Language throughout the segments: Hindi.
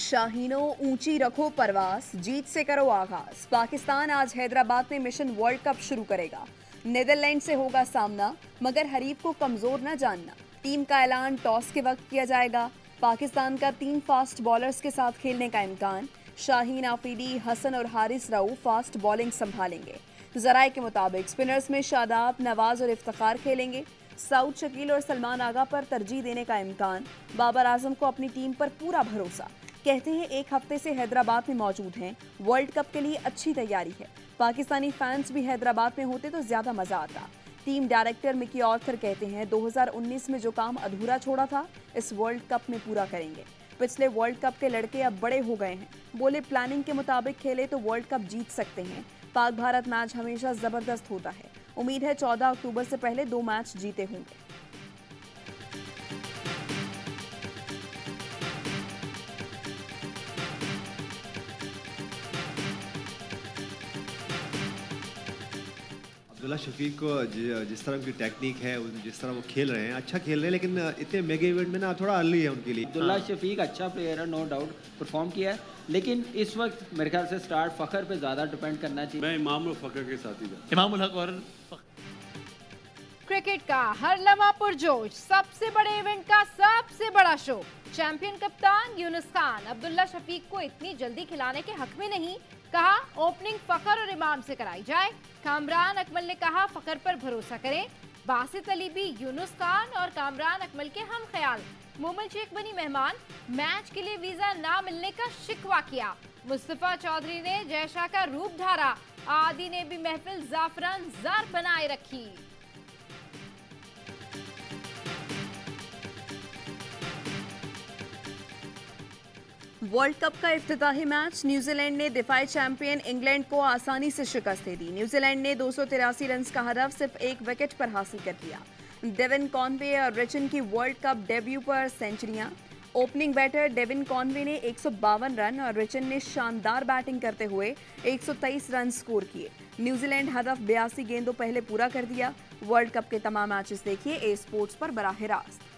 शाहीनों ऊंची रखो परवास, जीत से करो आगाज। पाकिस्तान आज हैदराबाद में मिशन वर्ल्ड कप शुरू करेगा। नीदरलैंड से होगा सामना, मगर हरीफ को कमजोर न जानना। टीम का ऐलान टॉस के वक्त किया जाएगा। पाकिस्तान का 3 फास्ट बॉलर्स के साथ खेलने का इम्कान। शाहीन आफरीदी, हसन और हारिस राऊ फास्ट बॉलिंग संभालेंगे। जराए के मुताबिक स्पिनर्स में शादाब, नवाज और इफ्तिखार खेलेंगे। सऊद, शकील और सलमान आगा पर तरजीह देने का इम्कान। बाबर आजम को अपनी टीम पर पूरा भरोसा। कहते हैं 1 हफ्ते से हैदराबाद में मौजूद हैं। वर्ल्ड कप के लिए अच्छी तैयारी है। पाकिस्तानी फैंस भी हैदराबाद में होते तो ज्यादा मजा आता। टीम डायरेक्टर मिकी ऑर्थर कहते हैं 2019 में जो काम अधूरा छोड़ा था, इस वर्ल्ड कप में पूरा करेंगे। पिछले वर्ल्ड कप के लड़के अब बड़े हो गए हैं। बोले प्लानिंग के मुताबिक खेले तो वर्ल्ड कप जीत सकते हैं। पाक भारत मैच हमेशा जबरदस्त होता है। उम्मीद है 14 अक्टूबर से पहले 2 मैच जीते होंगे। अब्दुल्ला शफीक को जिस तरह की टेक्निक है, जिस तरह वो खेल रहे हैं, अच्छा खेल रहे हैं, लेकिन इतने मेगा इवेंट में ना थोड़ा अर्ली है उनके लिए। अब्दुल्ला शफीक अच्छा प्लेयर है, नो डाउट परफॉर्म किया है, लेकिन इस वक्त मेरे ख्याल से स्टार्ट फ़खर पे ज़्यादा डिपेंड करना चाहिए। मैं इमाम और फ़खर के साथ ही इमामुल हक और क्रिकेट का हर लम्हा पुरजोश, सबसे बड़े इवेंट का सबसे बड़ा शो। चैंपियन कप्तान यूनुस खान अब्दुल्ला शफीक को इतनी जल्दी खिलाने के हक में नहीं। कहा ओपनिंग फखर और इमाम से कराई जाए। कामरान अकमल ने कहा फखर पर भरोसा करें। बासित अली भी यूनुस खान और कामरान अकमल के हम ख्याल। मोमिन शेख बनी मेहमान। मैच के लिए वीजा ना मिलने का शिकवा किया। मुस्तफा चौधरी ने जयशाह का रूप धारा। आदि ने भी महफिल जाफरान जार बनाए रखी। वर्ल्ड कप का इफ्तिताही मैच। न्यूजीलैंड ने दिफाई चैंपियन इंग्लैंड को आसानी से शिकस्त दे दी। न्यूजीलैंड ने 283 रन का हदफ सिर्फ 1 विकेट पर हासिल कर लिया। डेविन कॉनवे और रिचन की वर्ल्ड कप डेब्यू पर सेंचुरियां। ओपनिंग बैटर डेविन कॉनवे ने 152 रन और रिचन ने शानदार बैटिंग करते हुए 123 रन स्कोर किए। न्यूजीलैंड हदफ 82 गेंदों पहले पूरा कर दिया। वर्ल्ड कप के तमाम मैचेस देखिए ए स्पोर्ट्स पर बराह रास्त।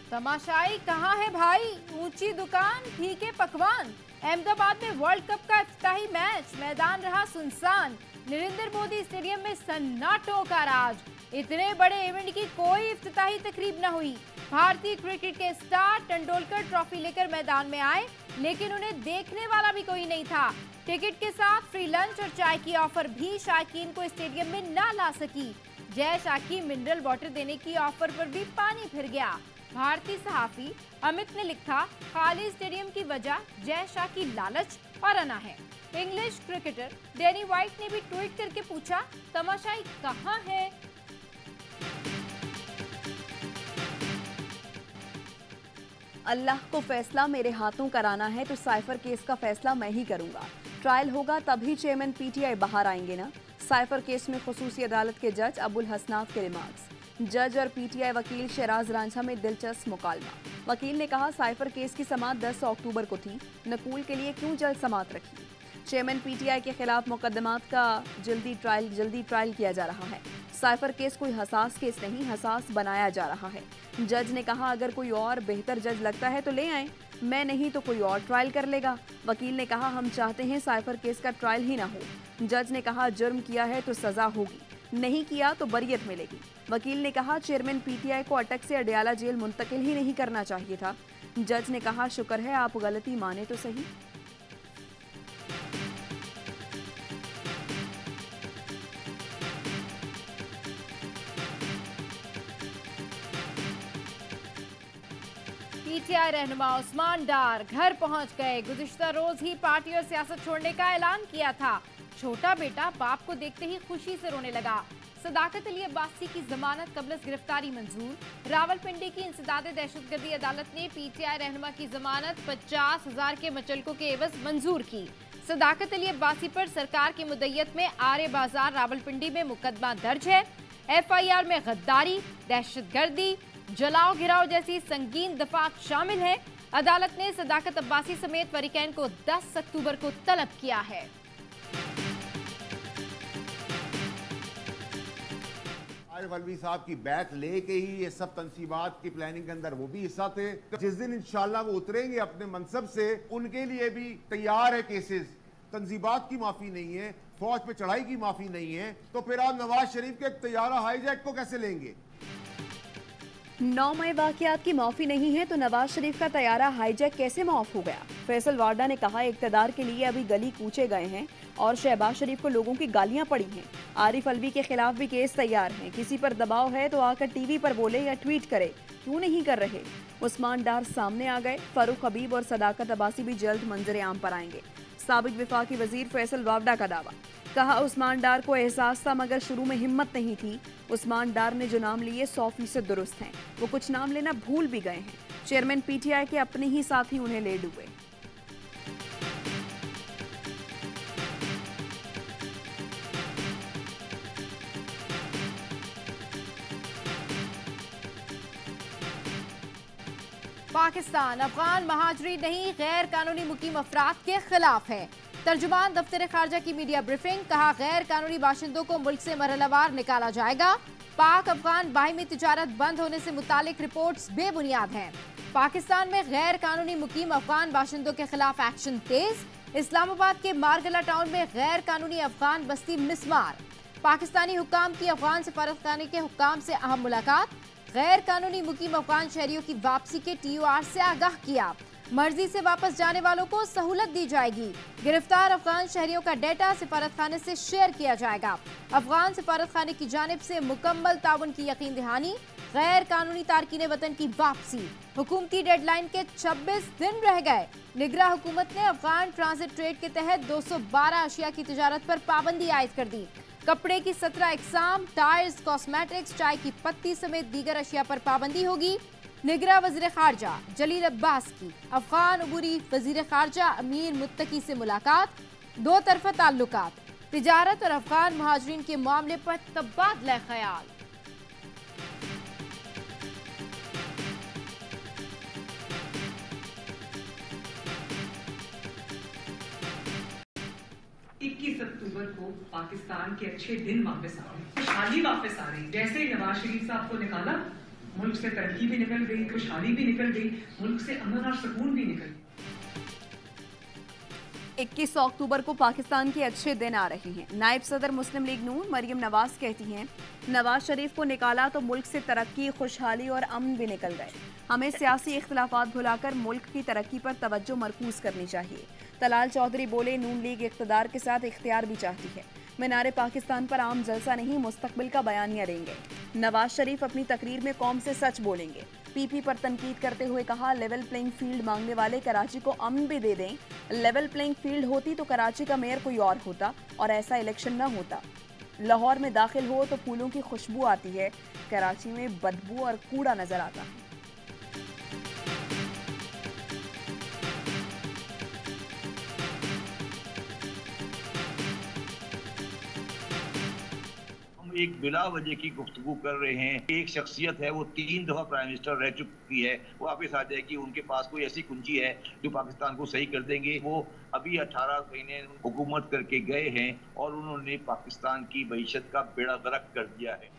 तमाशाई कहाँ है भाई, ऊंची दुकान फीके पकवान। अहमदाबाद में वर्ल्ड कप का इफ्तिताही मैच, मैदान रहा सुनसान। नरेंद्र मोदी स्टेडियम में सन्नाटों का राज। इतने बड़े इवेंट की कोई इफ्तिताही तकरीब न हुई। भारतीय क्रिकेट के स्टार तेंदुलकर ट्रॉफी लेकर मैदान में आए, लेकिन उन्हें देखने वाला भी कोई नहीं था। टिकट के साथ फ्री लंच और चाय की ऑफर भी शायकीन को स्टेडियम में न ला सकी। जय शाह की मिनरल वाटर देने की ऑफर पर भी पानी फिर गया। भारतीय सहाफी अमित ने लिखा, खाली स्टेडियम की वजह जय शाह की लालच और अना है। इंग्लिश क्रिकेटर डैनी व्हाइट ने भी ट्वीट करके पूछा, तमाशाई कहाँ है? अल्लाह को फैसला मेरे हाथों कराना है तो साइफर केस का फैसला मैं ही करूंगा। ट्रायल होगा तभी चेयरमैन पीटीआई बाहर आएंगे ना। साइफर केस में खुसूसी अदालत के जज अबुल हसनात के रिमार्क्स। जज और पीटीआई वकील शहराज रांझा में दिलचस्प मुकालमा। वकील ने कहा साइफर केस की समाअत 10 अक्टूबर को थी, नकूल के लिए क्यों जल्द समाअत रखी। चेयरमैन पीटीआई के खिलाफ मुकदमात का जल्दी ट्रायल किया जा रहा है। साइफर केस कोई हसास केस नहीं, हसास बनाया जा रहा है। जज ने कहा अगर कोई और बेहतर जज लगता है तो ले आए, मैं नहीं तो कोई और ट्रायल कर लेगा। वकील ने कहा हम चाहते हैं साइफर केस का ट्रायल ही ना हो। जज ने कहा जुर्म किया है तो सजा होगी, नहीं किया तो बरियत मिलेगी। वकील ने कहा चेयरमैन पीटीआई को अटक से अडयाला जेल मुंतकिल ही नहीं करना चाहिए था। जज ने कहा शुक्र है आप गलती माने तो सही। पीटीआई रहनुमा उस्मान डार घर पहुंच गए। गुज़िश्ता रोज ही पार्टी और सियासत छोड़ने का ऐलान किया था। छोटा बेटा बाप को देखते ही खुशी से रोने लगा। सदाकत अली अब्बासी की जमानत कबल गिरफ्तारी मंजूर। रावलपिंडी की इंसदाद दहशतगर्दी अदालत ने पीटीआई रहनुमा की जमानत 50,000 के मचलकों के एवज मंजूर की। सदाकत अली अब्बासी पर सरकार की मुद्दत में आरे बाजार रावलपिंडी में मुकदमा दर्ज है। एफआईआर में गद्दारी, दहशतगर्दी, जलाओ घिराव जैसी संगीन दफात शामिल है। अदालत ने सदाकत अब्बासी समेत फरीकैन को 10 अक्टूबर को तलब किया है। आरिफ अलवी साहब की बैत लेके ही ये सब तंसीबात की प्लानिंग के अंदर वो भी हिस्सा थे। जिस दिन इंशाल्लाह वो उतरेंगे अपने मनसब से, उनके लिए भी तैयार है केसेस। तंजीबात की माफी नहीं है, फौज पे चढ़ाई की माफी नहीं है, तो फिर आप नवाज शरीफ के तैयारा हाईजैक को कैसे लेंगे? 9 मई वाकयात की माफी नहीं है तो नवाज शरीफ का तैयारा हाईजैक कैसे माफ हो गया? फैसल वारडा ने कहा, इक्तदार के लिए अभी गली कूचे गए हैं और शहबाज शरीफ को लोगों की गालियां पड़ी हैं। आरिफ अलवी के खिलाफ भी केस तैयार हैं। किसी पर दबाव है तो आकर टीवी पर बोले या ट्वीट करे, क्यों नहीं कर रहे? उस्मान डार सामने आ गए। फारूक हबीब और सदाकत अब्बासी भी जल्द मंजर आम पर आएंगे। साबिक विफाकी वजीर फैसल वावडा का दावा, कहा उस्मान डार को एहसास था मगर शुरू में हिम्मत नहीं थी। उस्मान डार ने जो नाम लिए 100% दुरुस्त हैं। वो कुछ नाम लेना भूल भी गए हैं। चेयरमैन पीटीआई के अपने ही साथी उन्हें ले डूबे। पाकिस्तान अफगान महाजरीन नहीं, गैर कानूनी मुकीम अफराद के खिलाफ है। तर्जुमान दफ्तर खारजा की मीडिया ब्रीफिंग, कहा गैर कानूनी बाशिंदों को मुल्क से मरहलावार निकाला जाएगा। पाक अफगान बाहिमी तिजारत बंद होने से मुतालिक रिपोर्ट्स बेबुनियाद हैं। पाकिस्तान में गैर कानूनी मुकीम अफगान बाशिंदों के खिलाफ एक्शन तेज। इस्लामाबाद के मारगला टाउन में गैर कानूनी अफगान बस्ती मिसमार। पाकिस्तानी हुक्काम की अफगान सफारतखाने के हुक्काम से अहम मुलाकात। गैर कानूनी मुकीम अफगान शहरियों की वापसी के TOR से आगाह किया। मर्जी से वापस जाने वालों को सहूलत दी जाएगी। गिरफ्तार अफगान शहरियों का डेटा सिफारतखाने से शेयर किया जाएगा। अफगान सिफारतखाने की जानिब से मुकम्मल ताउन की यकीन दहानी। गैर कानूनी तारकीन वतन की वापसी। हुकूमती डेडलाइन के 26 दिन रह गए। निगरान हुकूमत ने अफगान ट्रांजिट ट्रेड के तहत 212 अशिया की तिजारत पर पाबंदी आयद कर दी। कपड़े की 17 इकसाम, टायर्स, कॉस्मेटिक्स, चाय की पत्ती समेत दीगर अशिया पर पाबंदी होगी। निगरान वजीर खारजा जलील अब्बास की अफगान अबूरी वजीर खारजा अमीर मुत्तकी से मुलाकात। दो तरफा ताल्लुकात, तिजारत और अफगान महाजरीन के मामले पर तबादला ख्याल। अक्टूबर को पाकिस्तान के अच्छे दिन वापस आ रहे, खुशहाली वापस आ रही। जैसे ही नवाज शरीफ साहब को निकाला, मुल्क से तरक्की भी निकल गई, खुशहाली भी निकल गई, मुल्क से अमन और सुकून भी निकल गई। 21 अक्टूबर को पाकिस्तान के अच्छे दिन आ रहे हैं। नायब सदर मुस्लिम लीग नून मरियम नवाज कहती हैं, नवाज शरीफ को निकाला तो मुल्क से तरक्की, खुशहाली और अमन भी निकल गए। हमें सियासी इख्तिलाफात भुलाकर मुल्क की तरक्की पर तवज्जो मरकूज करनी चाहिए। तलाल चौधरी बोले, नून लीग इख्तिदार के साथ इख्तियार भी चाहती है। मीनारे पाकिस्तान पर आम जलसा नहीं, मुस्तकबिल का बयानिया देंगे। नवाज शरीफ अपनी तकरीर में कौम से सच बोलेंगे। पीपी पर तनकीद करते हुए कहा, लेवल प्लेइंग फील्ड मांगने वाले कराची को अमन भी दे दें। लेवल प्लेइंग फील्ड होती तो कराची का मेयर कोई और होता और ऐसा इलेक्शन न होता। लाहौर में दाखिल हो तो फूलों की खुशबू आती है, कराची में बदबू और कूड़ा नजर आता है। एक बिला वजह की गुफ्तगू कर रहे हैं। एक शख्सियत है, वो 3 दफा प्राइम मिनिस्टर रह चुकी है, वो वापस आ जाएगी। उनके पास कोई ऐसी कुंजी है जो पाकिस्तान को सही कर देंगे। वो अभी 18 महीने हुकूमत करके गए हैं और उन्होंने पाकिस्तान की मईशत का बेड़ा गर्क कर दिया है।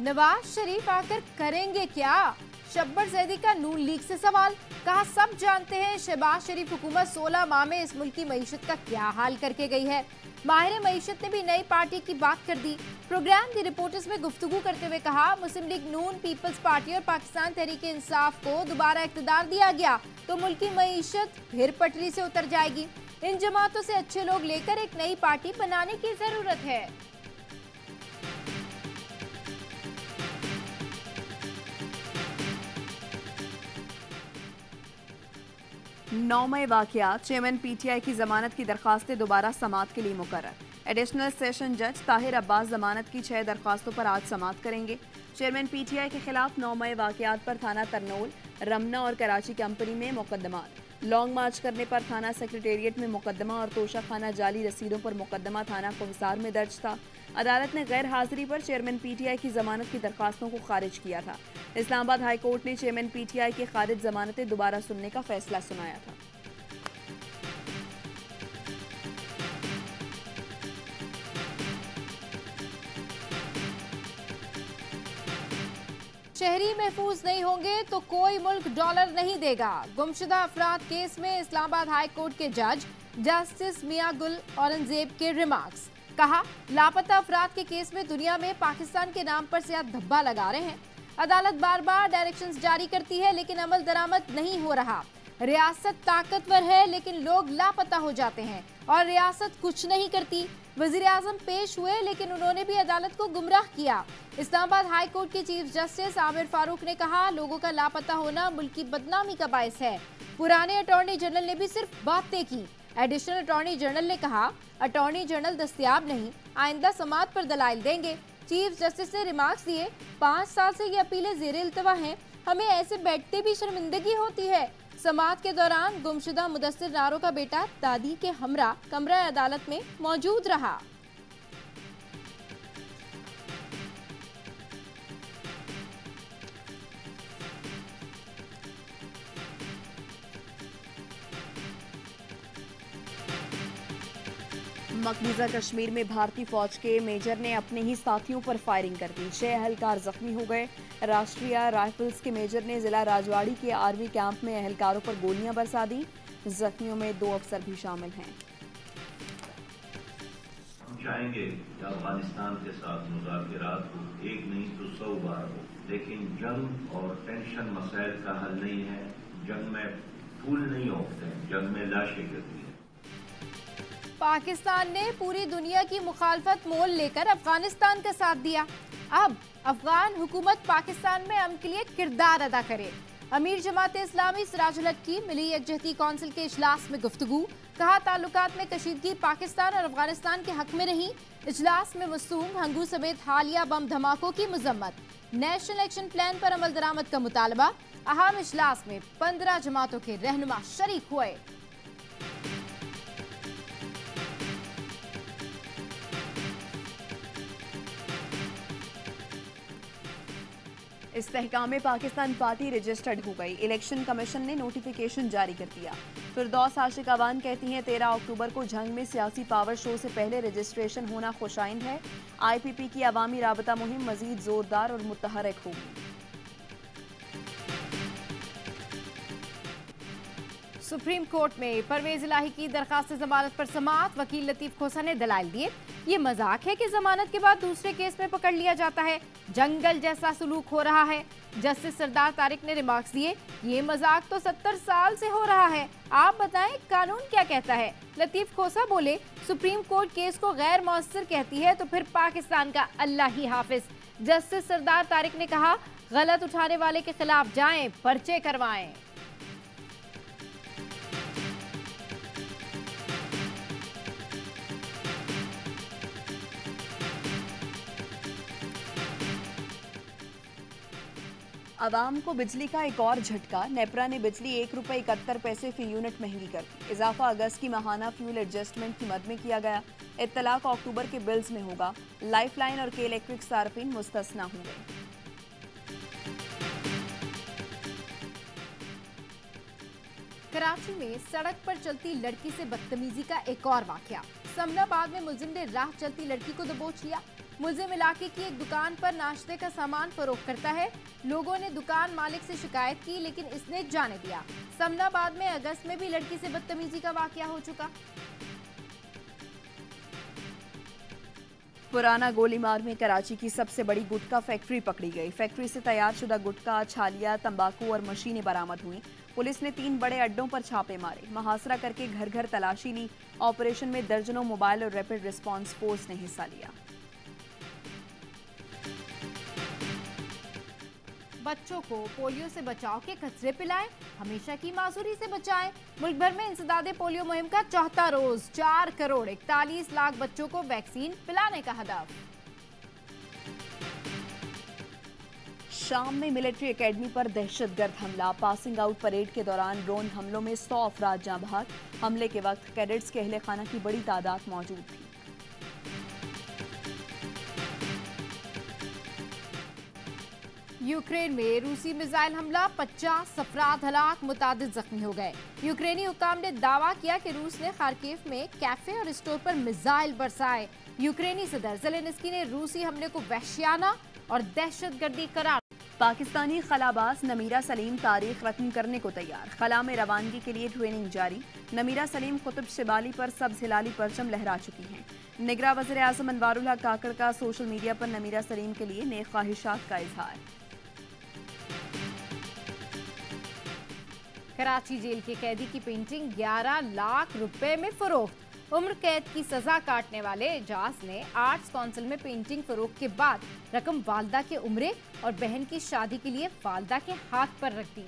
नवाज शरीफ आकर करेंगे क्या? शब्बर जैदी का नून लीग से सवाल। कहा, सब जानते हैं शहबाज शरीफ हुकूमत 16 माह में इस मुल्क की मईशत का क्या हाल करके गई है। माहिर मईशत ने भी नई पार्टी की बात कर दी। प्रोग्राम दी रिपोर्टर्स में गुफ्तगू करते हुए कहा, मुस्लिम लीग नून, पीपल्स पार्टी और पाकिस्तान तहरीक इंसाफ को दोबारा इख्तिदार दिया गया तो मुल्क की मईशत फिर पटरी से उतर जाएगी। इन जमातों से अच्छे लोग लेकर एक नई पार्टी बनाने की जरूरत है। 9 मई वाकया, चेयरमैन पीटीआई की जमानत की दरखास्तें दोबारा समाअत के लिए मुकर्रर। एडिशनल सेशन जज ताहिर अब्बास जमानत की 6 दरखास्तों पर आज समाअत करेंगे। चेयरमैन पीटीआई के खिलाफ 9 मई वाकयात पर थाना तरनोल, रमना और कराची कंपनी में मुकदमात। लॉन्ग मार्च करने पर थाना सेक्रेटेरिएट में मुकदमा और तोशाखाना जाली रसीदों पर मुकदमा थाना कोहिसार में दर्ज था। अदालत ने गैर हाजिरी पर चेयरमैन पीटीआई की जमानत की दरखास्तों को खारिज किया था। इस्लामाबाद हाई कोर्ट ने चेयरमैन पीटीआई की खारिज जमानतें दोबारा सुनने का फैसला सुनाया था। शहरी महफूज नहीं होंगे तो कोई मुल्क डॉलर नहीं देगा। गुमशुदा अफराद केस में इस्लामाबाद हाई कोर्ट के जज जस्टिस मियां गुल औरंगजेब के रिमार्क्स। कहा, लापता अफराद के केस में दुनिया में पाकिस्तान के नाम पर सियाह धब्बा लगा रहे हैं। अदालत बार बार डायरेक्शंस जारी करती है लेकिन अमल दरामद नहीं हो रहा। रियासत ताकतवर है लेकिन लोग लापता हो जाते हैं और रियासत कुछ नहीं करती। वजीर आजम पेश हुए लेकिन उन्होंने भी अदालत को गुमराह किया। इस्लामाबाद हाई कोर्ट के चीफ जस्टिस आमिर फारूक ने कहा, लोगों का लापता होना मुल्क की बदनामी का बायस है। पुराने अटॉर्नी जनरल ने भी सिर्फ बातें की। एडिशनल अटॉर्नी जनरल ने कहा, अटॉर्नी जनरल दस्तयाब नहीं, आइंदा समाअत पर दलाइल देंगे। चीफ जस्टिस ने रिमार्क्स दिए, 5 साल से ये अपीलें ज़ेर इल्तवा हैं, हमें ऐसे बैठते भी शर्मिंदगी होती है। समाअत के दौरान गुमशुदा मुदस्सिर नारो का बेटा दादी के हमरा कमरा अदालत में मौजूद रहा। मकबूजा कश्मीर में भारतीय फौज के मेजर ने अपने ही साथियों पर फायरिंग कर दी। 6 एहलकार जख्मी हो गए। राष्ट्रीय राइफल्स के मेजर ने जिला राजवाड़ी के आर्मी कैंप में एहलकारों पर गोलियां बरसा दी। जख्मियों में 2 अफसर भी शामिल हैं। हम चाहेंगे कि अफगानिस्तान के साथ मुज़ाकरात हो, एक नहीं तो 100 बार हो, लेकिन जंग और टेंशन मसाइल का हल नहीं है। जंग में फूल नहीं उगते, जंग में लाशें गिरती हैं। पाकिस्तान ने पूरी दुनिया की मुखालफत मोल लेकर अफगानिस्तान का साथ दिया। अब अफगान हुकूमत पाकिस्तान में अमन के लिए किरदार अदा करे। अमीर जमात इस्लामी सिराजुल हक की मिली यकजहती कौंसिल के इजलास में गुफ्तगू। कहा, ताल्लुकात में कशीदगी पाकिस्तान और अफगानिस्तान के हक में रही। इजलास में मसूम हंगू समेत हालिया बम धमाकों की मजम्मत। नेशनल एक्शन प्लान पर अमल दरामद का मुतालबा। अहम इजलास में 15 जमातों के रहनुमा शरीक हुए। इस्तेहकाम पाकिस्तान पार्टी रजिस्टर्ड हो गई। इलेक्शन कमीशन ने नोटिफिकेशन जारी कर दिया। फिरदौस आशिक अवान कहती हैं, 13 अक्टूबर को जंग में सियासी पावर शो से पहले रजिस्ट्रेशन होना खुशाइंद है। IPP की अवामी राबता मुहिम मजीद जोरदार और मुतहरक होगी। सुप्रीम कोर्ट में परवेज इलाही की दरखास्त जमानत पर समाअत। वकील लतीफ खोसा ने दलाइल दिए, ये मजाक है कि जमानत के बाद दूसरे केस में पकड़ लिया जाता है। जंगल जैसा सुलूक हो रहा है। जस्टिस सरदार तारिक ने रिमार्क्स दिए, ये मजाक तो 70 साल से हो रहा है, आप बताएं कानून क्या कहता है। लतीफ खोसा बोले, सुप्रीम कोर्ट केस को गैर मौसर कहती है तो फिर पाकिस्तान का अल्लाह ही हाफिज। जस्टिस सरदार तारिक ने कहा, गलत उठाने वाले के खिलाफ जाएं, पर्चे करवाएं। अवाम को बिजली का एक और झटका। नेपरा ने बिजली 1 रुपये 71 पैसे फी यूनिट महंगी कर दी। इजाफा अगस्त की माहाना फ्यूल एडजस्टमेंट की मद में किया गया। इत्तलाक अक्टूबर के बिल्स में होगा। लाइफलाइन और के इलेक्ट्रिक सार्फिन मुस्तस्ना होंगे। कराची में सड़क पर चलती लड़की से बदतमीजी का एक और वाकया। समनाबाद में मुलजिम ने राह चलती लड़की को दबोच लिया। मुलजिम इलाके की एक दुकान पर नाश्ते का सामान फरोख्त करता है। लोगों ने दुकान मालिक से शिकायत की लेकिन इसने जाने दिया। समनाबाद में अगस्त में भी लड़की से बदतमीजी का वाकया हो चुका। पुराना गोलीमार में कराची की सबसे बड़ी गुटखा फैक्ट्री पकड़ी गई। फैक्ट्री से तैयार शुदा गुटखा, छालिया, तंबाकू और मशीनें बरामद हुई। पुलिस ने 3 बड़े अड्डों पर छापे मारे। मुहासरा करके घर घर तलाशी ली। ऑपरेशन में दर्जनों मोबाइल और रैपिड रिस्पांस फोर्स ने हिस्सा लिया। बच्चों को पोलियो से बचाव के कचरे पिलाएं, हमेशा की मासूरी से बचाएं। मुल्क भर में इंसदादे पोलियो मुहिम का 4था रोज 4 करोड़ 41 लाख बच्चों को वैक्सीन पिलाने का हदफ। शाम में मिलिट्री एकेडमी पर दहशतगर्द हमला। पासिंग आउट परेड के दौरान ड्रोन हमलों में 100 अफराद जाँ बहक। हमले के वक्त कैडेट्स के अहले खाना की बड़ी तादाद मौजूद थी। यूक्रेन में रूसी मिसाइल हमला, 50 अफराद हलाक, मुतादिद जख्मी हो गए। यूक्रेनी हुकाम ने दावा किया कि रूस ने खार्किव में कैफे और स्टोर पर मिसाइल बरसाए। यूक्रेनी सदर ज़ेलेंस्की ने रूसी हमले को वहशियाना और दहशतगर्दी करार। पाकिस्तानी खलाबाज नमीरा सलीम तारीख रकम करने को तैयार। खला में रवानगी के लिए ट्रेनिंग जारी। नमीरा सलीम कुतुब शिबाली पर सब्ज हिलाली परचम लहरा चुकी हैं। निगरान वज़ीर आज़म अनवारुल हक काकड़ का सोशल मीडिया पर नमीरा सलीम के लिए नेक ख्वाहिशात का इजहार। कराची जेल के कैदी की पेंटिंग 11 लाख रुपए में फरोख्त। उम्र कैद की सजा काटने वाले एजाज ने आर्ट्स काउंसिल में पेंटिंग फरोख्त के बाद रकम वालदा के उम्रे और बहन की शादी के लिए वालदा के हाथ पर रख दी।